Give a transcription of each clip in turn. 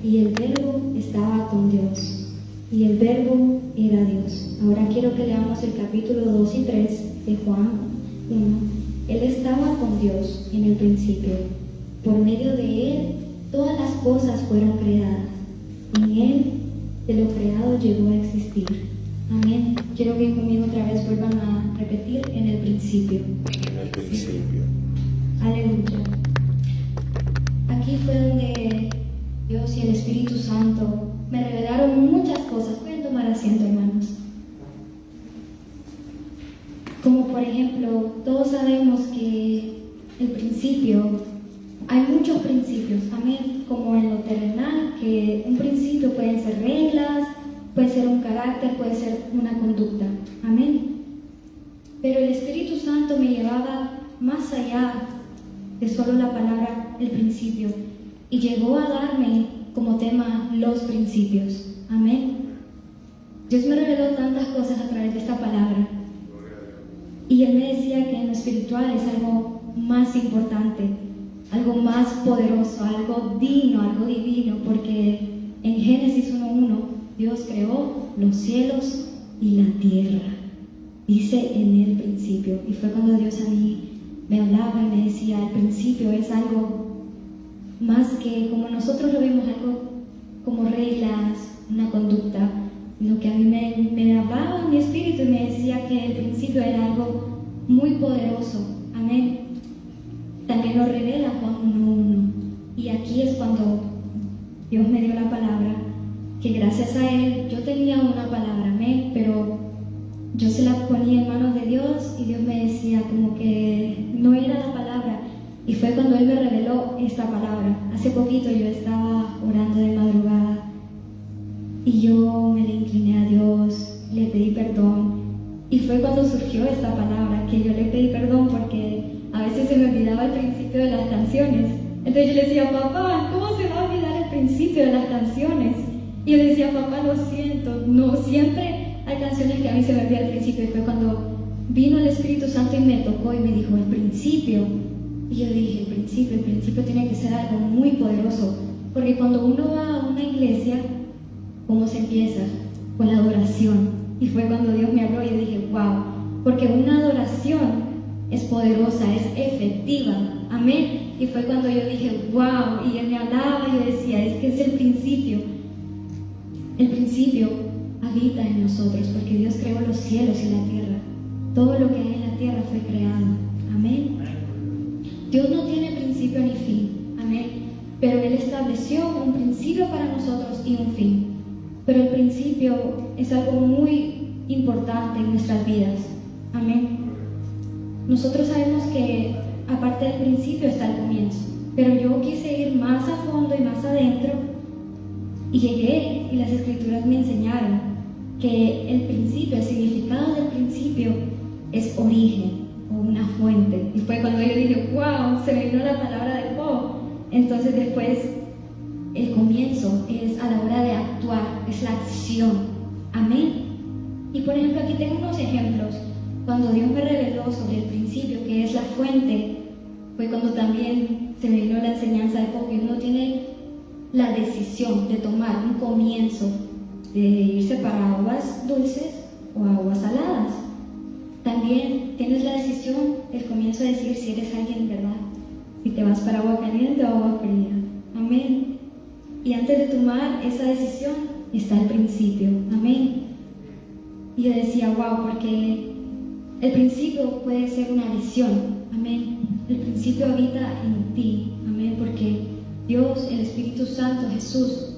y el Verbo estaba con Dios, y el Verbo era Dios. Ahora quiero que leamos el capítulo 2 y 3 de Juan 1. Él estaba con Dios en el principio. Por medio de Él, todas las cosas fueron creadas. En Él, de lo creado llegó a existir. Amén. Quiero que conmigo otra vez vuelvan a repetir: en el principio. En el principio. Aleluya. Aquí fue donde Dios y el Espíritu Santo me revelaron muchas cosas. Pueden tomar asiento, hermanos. Como por ejemplo, todos sabemos que el principio, hay muchos principios, amén, como en lo terrenal, que un principio pueden ser reglas, puede ser un carácter, puede ser una conducta, amén. Pero el Espíritu Santo me llevaba más allá de solo la palabra el principio, y llegó a darme como tema los principios, amén. Dios me reveló tantas cosas a través de esta palabra, y Él me decía que en lo espiritual es algo más importante, algo más poderoso, algo digno, algo divino, porque en Génesis 1:1 Dios creó los cielos y la tierra, dice en el principio. Y fue cuando Dios a mí me hablaba y me decía: el principio es algo más que como nosotros lo vemos, algo como reglas, una conducta, sino que a mí me hablaba en mi espíritu y me decía que el principio era algo muy poderoso, amén. También lo revela Juan 1:1, y aquí es cuando Dios me dio la palabra, que gracias a Él yo tenía una palabra, amén, pero yo se la ponía en manos de Dios y Dios me decía como que no era la palabra, y fue cuando Él me reveló esta palabra. Hace poquito yo estaba orando de madrugada y yo me le incliné a Dios, le pedí perdón, y fue cuando surgió esta palabra, que yo le pedí perdón porque a veces se me olvidaba el principio de las canciones. Entonces yo le decía: papá, ¿cómo se va a olvidar el principio de las canciones? Y yo le decía: papá, lo siento, no, siempre hay canciones que a mí se me olvida el principio. Y fue cuando vino el Espíritu Santo y me tocó y me dijo: el principio. Y yo dije: el principio tiene que ser algo muy poderoso, porque cuando uno va a una iglesia, ¿cómo se empieza? Con la adoración. Y fue cuando Dios me habló y yo dije: wow, porque una adoración es poderosa, es efectiva, amén. Y fue cuando yo dije: wow, y Él me hablaba y yo decía: es que es el principio. El principio habita en nosotros, porque Dios creó los cielos y la tierra. Todo lo que hay en la tierra fue creado, amén. Dios no tiene principio ni fin, amén, pero Él estableció un principio para nosotros y un fin. Pero el principio es algo muy importante en nuestras vidas, amén. Nosotros sabemos que aparte del principio está el comienzo, pero yo quise ir más a fondo y más adentro, y llegué y las escrituras me enseñaron que el principio, el significado del principio es origen o una fuente. Y fue cuando yo dije: wow, se me vino la palabra de Job. Entonces después el comienzo es a la hora de actuar, es la acción, amén. Y por ejemplo aquí tengo unos ejemplos. Cuando Dios me reveló sobre el principio, que es la fuente, fue cuando también se me vino la enseñanza de Job, que uno tiene la decisión de tomar un comienzo, de irse para aguas dulces o aguas saladas. También tienes la decisión, el comienzo de decir si eres alguien, ¿verdad? Si te vas para agua caliente o agua fría, amén. Y antes de tomar esa decisión está el principio, amén. Y yo decía: wow, porque el principio puede ser una visión, amén. El principio habita en ti, amén, porque Dios, el Espíritu Santo, Jesús,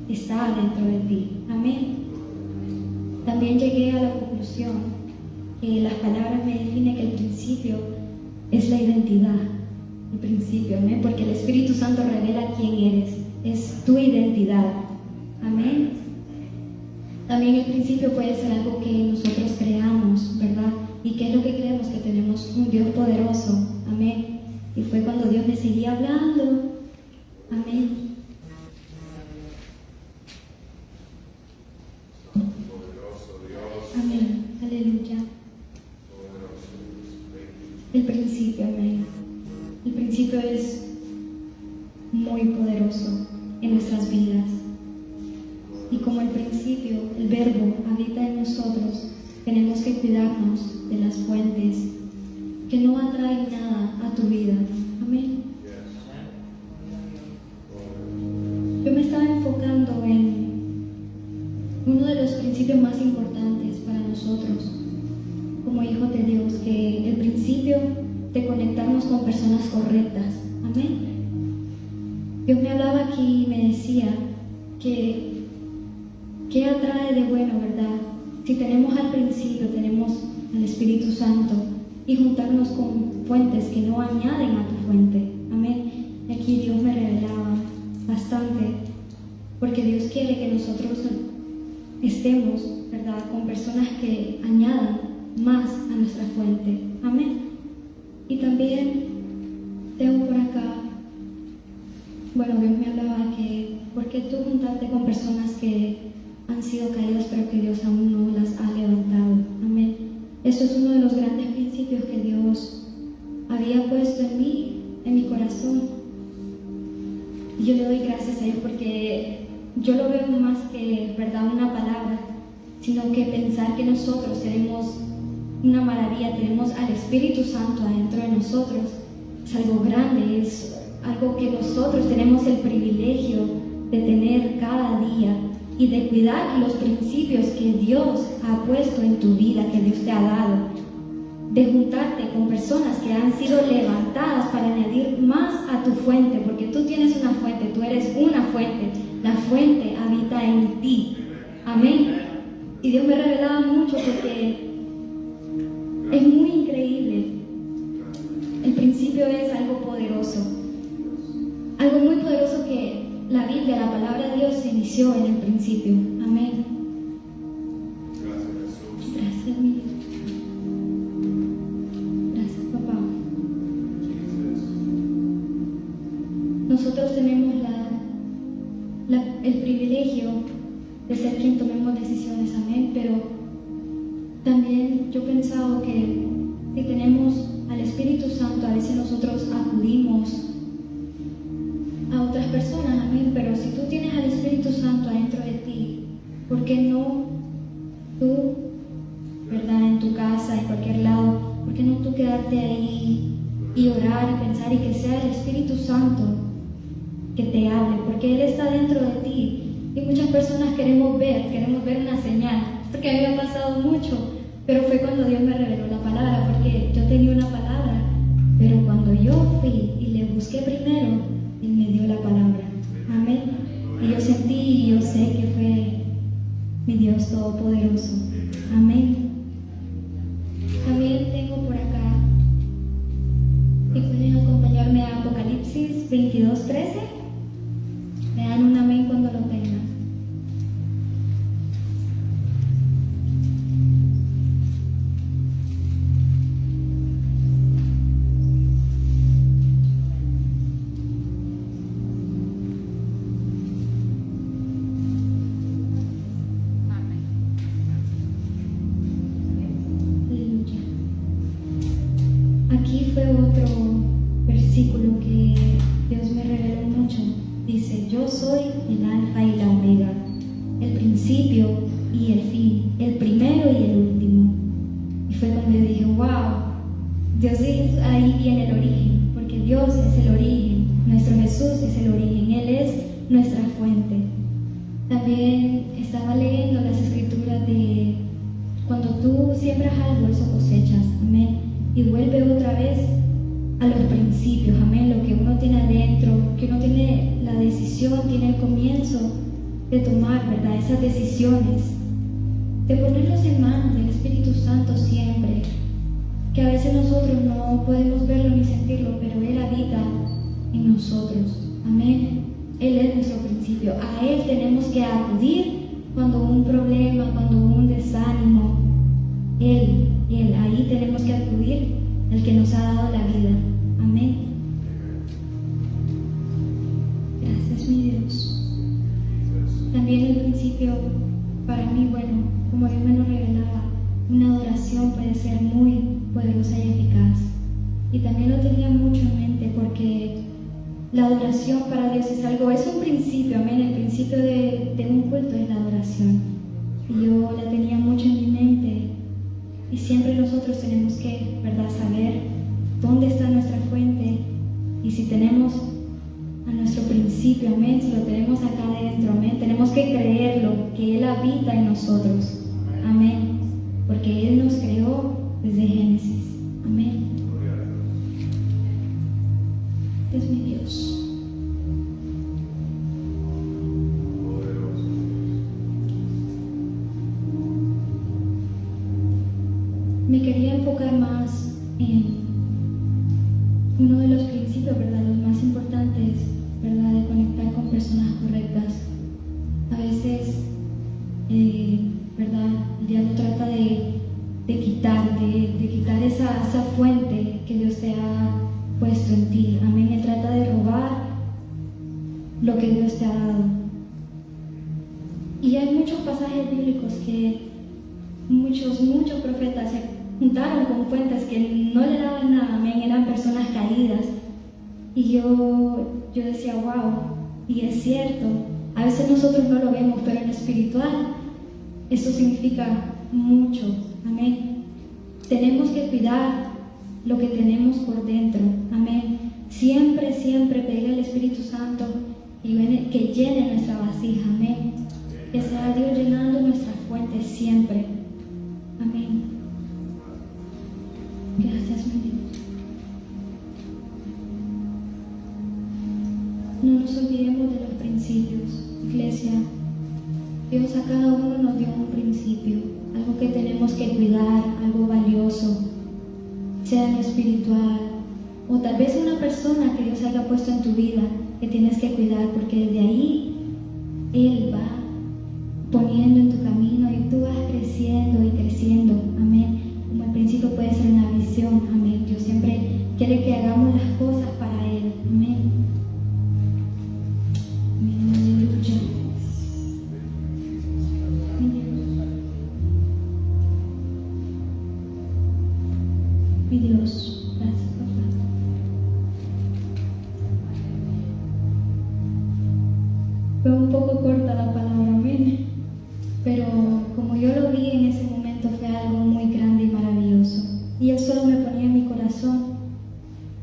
está dentro de ti, amén. También llegué a la conclusión que las palabras me definen que el principio es la identidad, el principio, amén, porque el Espíritu Santo revela quién eres, es tu identidad, amén. También el principio puede ser algo que nosotros creamos, ¿verdad? ¿Y qué es lo que creemos? Que tenemos un Dios poderoso, amén. Y fue cuando Dios me seguía hablando, amén. Poderoso Dios. Amén, aleluya. El principio, amén. El principio es muy poderoso. en nuestras vidas. Y como el principio, el verbo habita en nosotros, tenemos que cuidarnos de las fuentes que no atraen nada a tu vida. Amén. Yo me estaba enfocando en uno de los principios más importantes para nosotros como hijos de Dios, que el principio de conectarnos con personas correctas. Amén. Dios me hablaba aquí y me decía que ¿qué atrae de bueno, verdad? Si tenemos al principio, tenemos al Espíritu Santo, y juntarnos con fuentes que no añaden a tu fuente. Amén. Y aquí Dios me revelaba bastante, porque Dios quiere que nosotros estemos, ¿verdad?, con personas que añadan más a nuestra fuente. Amén. Y también tengo por acá, bueno, Dios me hablaba que, ¿por qué tú juntarte con personas que han sido caídas pero que Dios aún no las ha levantado? Amén. Eso es uno de los grandes principios que Dios había puesto en mí, en mi corazón. Y yo le doy gracias a Él porque yo lo veo más que, ¿verdad?, una palabra, sino que pensar que nosotros tenemos una maravilla, tenemos al Espíritu Santo adentro de nosotros, es algo grande, es algo que nosotros tenemos el privilegio de tener cada día y de cuidar los principios que Dios ha puesto en tu vida, que Dios te ha dado, de juntarte con personas que han sido levantadas para añadir más a tu fuente, porque tú tienes una fuente, tú eres una fuente, la fuente habita en ti. Amén. Y Dios me revelaba mucho porque es muy increíble. El principio es algo poderoso, algo muy poderoso que la Biblia, la palabra de Dios, se inició en el principio. Amén. Gracias, Jesús. Gracias, mi Dios. Gracias, papá. Nosotros tenemos el privilegio de ser quien tomemos decisiones. Amén. Pero también yo he pensado que si tenemos al Espíritu Santo, a veces nosotros acudimos a otras personas, amén, pero si tú tienes al Espíritu Santo adentro de ti, ¿por qué no tú, verdad, en tu casa, en cualquier lado, por qué no tú quedarte ahí y orar y pensar y que sea el Espíritu Santo que te hable? Porque Él está dentro de ti y muchas personas queremos ver una señal, porque a mí me ha pasado mucho, pero fue cuando Dios me reveló la palabra, porque yo tenía una palabra, pero cuando yo fui y le busqué primero, Él me dio la palabra. Amén. Y yo sentí y yo sé que fue mi Dios Todopoderoso. Amén. También tengo por acá, si pueden acompañarme a Apocalipsis 22:13. Me dan un amén cuando lo tengan. Aquí fue otro versículo que Dios me reveló mucho. Dice: yo soy el alfa y la omega, el principio y el fin, el primero y el último. Y fue cuando yo dije: wow, Dios dice, ahí viene el origen, porque Dios es el origen, nuestro Jesús es el origen, Él es nuestra fuente. También estaba leyendo las escrituras de cuando tú siembras algo, eso cosechas. Amén. Y vuelve otra vez a los principios, amén, lo que uno tiene adentro, que uno tiene la decisión, tiene el comienzo de tomar, ¿verdad?, esas decisiones, de ponerlos en manos del Espíritu Santo siempre, que a veces nosotros no podemos verlo ni sentirlo, pero Él habita en nosotros. Amén. Él es nuestro principio. A Él tenemos que acudir cuando hubo un problema, cuando hubo un desánimo. Él, ahí tenemos que acudir al que nos ha dado la vida. Amén. Gracias, mi Dios. También el principio, para mí, bueno, como Dios me lo revelaba, una adoración puede ser muy poderosa y eficaz. Y también lo tenía mucho en mente porque La adoración para Dios es un principio, amén. El principio de un culto es la adoración. Y yo la tenía mucho en mi mente. Y siempre nosotros tenemos que, ¿verdad?, saber dónde está nuestra fuente. Y si tenemos a nuestro principio, amén, si lo tenemos acá adentro, amén, tenemos que creerlo, que Él habita en nosotros, amén, porque Él nos creó desde Génesis, amén. Es mi Dios. Me quería enfocar más en uno de los principios, ¿verdad?, los más importantes, ¿verdad?, de conectar con personas correctas. A veces, ¿verdad?, el diablo trata de quitar esa fuente que Dios te ha puesto en ti. Amén. Él trata de robar lo que Dios te ha dado. Y hay muchos pasajes bíblicos que muchos profetas se juntaron con fuentes que no le daban nada, amén, eran personas caídas. Y yo decía, wow, y es cierto, a veces nosotros no lo vemos, pero en lo espiritual eso significa mucho, amén. Tenemos que cuidar lo que tenemos por dentro, amén. Siempre pedirle al Espíritu Santo que llene nuestra vasija, amén. Que sea Dios llenando nuestra fuente siempre, amén. Gracias, mi Dios. No nos olvidemos de los principios, iglesia. Dios a cada uno nos dio un principio, algo que tenemos que cuidar, algo valioso, sea en lo espiritual, o tal vez una persona que Dios haya puesto en tu vida que tienes que cuidar, porque desde ahí Él va poniendo en tu camino y tú vas creciendo y creciendo, amén. Como al principio puede ser una visión, amén. Dios siempre quiere que hagamos las cosas para Él, amén. Amén, aleluya. Mi Dios, gracias, papá. Fue un poco corta la palabra, amén. Pero como yo lo vi en ese momento fue algo muy grande y maravilloso. Y Él solo me ponía en mi corazón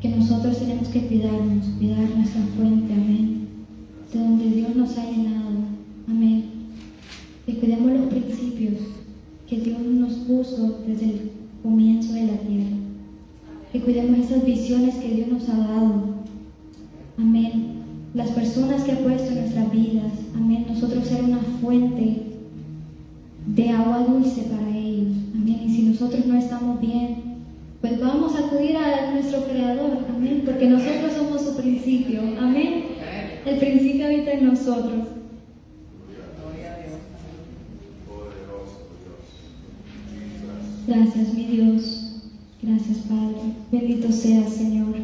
que nosotros tenemos que cuidar nuestra fuente, amén. De donde Dios nos ha llenado, amén. Que cuidemos los principios que Dios nos puso desde el comienzo de la tierra. Que cuidemos esas visiones que Dios nos ha dado, amén. Las personas que ha puesto en nuestras vidas, amén. Nosotros ser una fuente de agua dulce para ellos, amén. Y si nosotros no estamos bien, pues vamos a acudir a nuestro Creador, amén, porque nosotros somos su principio, amén. El principio habita en nosotros. Gracias, mi Dios. Gracias, Padre. Bendito seas, Señor.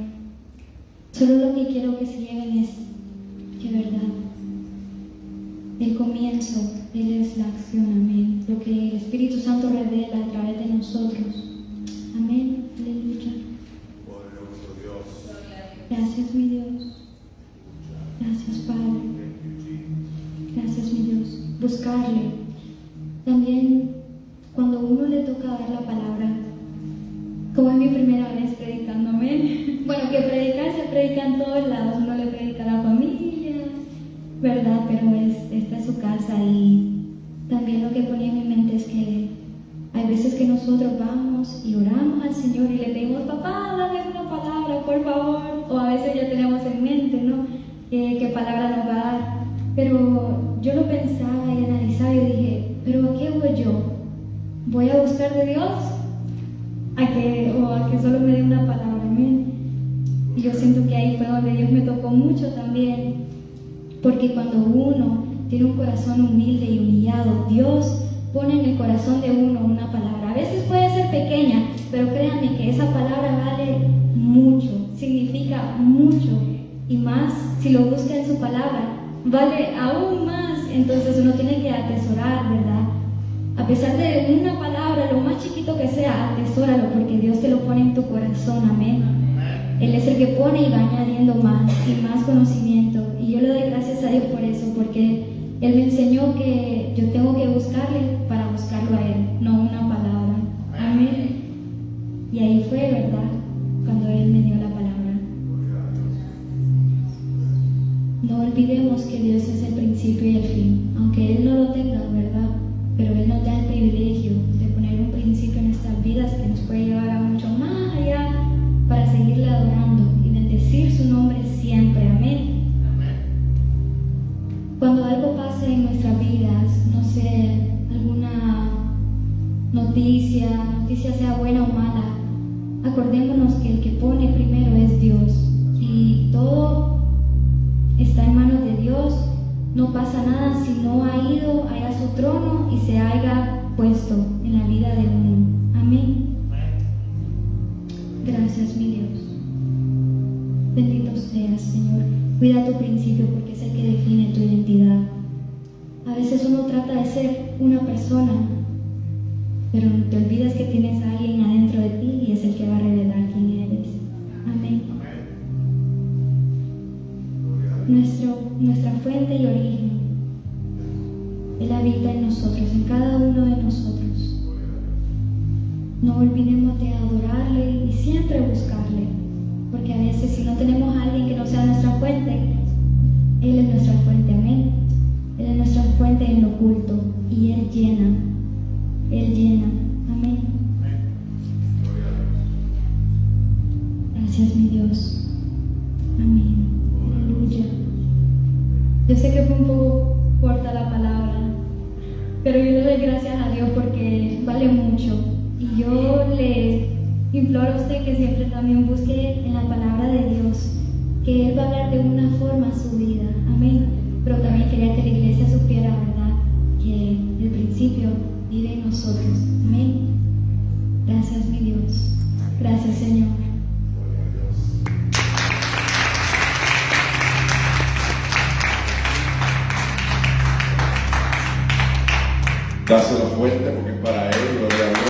Solo lo que quiero que se lleven es que, verdad, el comienzo, Él es la acción, amén. Lo que el Espíritu Santo revela a través de nosotros. Amén. Aleluya. Gracias, mi Dios. Gracias, Padre. Gracias, mi Dios. Buscarle. También, cuando uno le toca dar la palabra, como es mi primera vez predicando, amén. Bueno, que predicar se predica en todos lados. Uno le predica a la familia, ¿verdad? Pero esta es su casa. Y también lo que ponía en mi mente es que hay veces que nosotros vamos y oramos al Señor y le pedimos, papá, dame una palabra, por favor. O a veces ya tenemos en mente, ¿no? ¿Qué palabra nos va a dar? Pero yo lo pensaba y analizaba y dije, ¿pero a qué voy yo? ¿Voy a buscar de Dios? ¿A que solo me dé una palabra? Amén. Y yo siento que ahí fue donde Dios me tocó mucho también. Porque cuando uno tiene un corazón humilde y humillado, Dios pone en el corazón de uno una palabra. A veces puede ser pequeña, pero créanme que esa palabra vale mucho, significa mucho. Y más, si lo busca en su palabra, vale aún más. Entonces uno tiene que atesorar, ¿verdad? A pesar de una palabra, lo más chiquito que sea, atesóralo, porque Dios te lo pone en tu corazón, amén. Él es el que pone y va añadiendo más y más conocimiento. Y yo le doy gracias a Dios por eso, porque Él me enseñó que yo tengo que buscarle para buscarlo a Él, no una palabra. Amén. Y ahí fue, ¿verdad? Cuando Él me dio la palabra. No olvidemos que Dios es el principio y el fin, aunque Él no lo tenga, ¿verdad? Pero Él nos da el privilegio de poner un principio en nuestras vidas que nos puede llevar a mucho más allá para seguirle adorando y bendecir su nombre siempre. Amén. Cuando algo pase en nuestras vidas, no sé, alguna noticia sea buena o mala, acordémonos que el que pone primero es Dios y todo está en manos de Dios. No pasa nada si no ha ido allá a su trono y se haya puesto en la vida de uno. Amén. Gracias, mi Dios. Bendito seas, Señor. Cuida tu principio porque es el que define tu identidad. A veces uno trata de ser una persona, pero te olvidas que tienes a alguien adentro de ti y es el que va a revelar quién eres. Amén. Nuestra fuente y origen, Él habita en nosotros, en cada uno de nosotros. No olvidemos de adorarle y siempre buscarle, porque a veces si no tenemos a alguien que no sea nuestra fuente, Él es nuestra fuente. Amén. Él es nuestra fuente en lo oculto y Él llena. Amén. Gracias, mi Dios. Amén. Aleluya. Yo sé que fue un poco corta la palabra, pero yo le doy gracias a Dios porque vale mucho. Y yo le imploro a usted que siempre también busque en la palabra de Dios, que Él va a hablar de una forma a su vida. Amén. Pero también quería que la iglesia supiera, ¿verdad?, que el principio vive en nosotros. Amén. Gracias, mi Dios. Gracias, Señor. Dáselo fuerte porque para Él, gloria a Dios.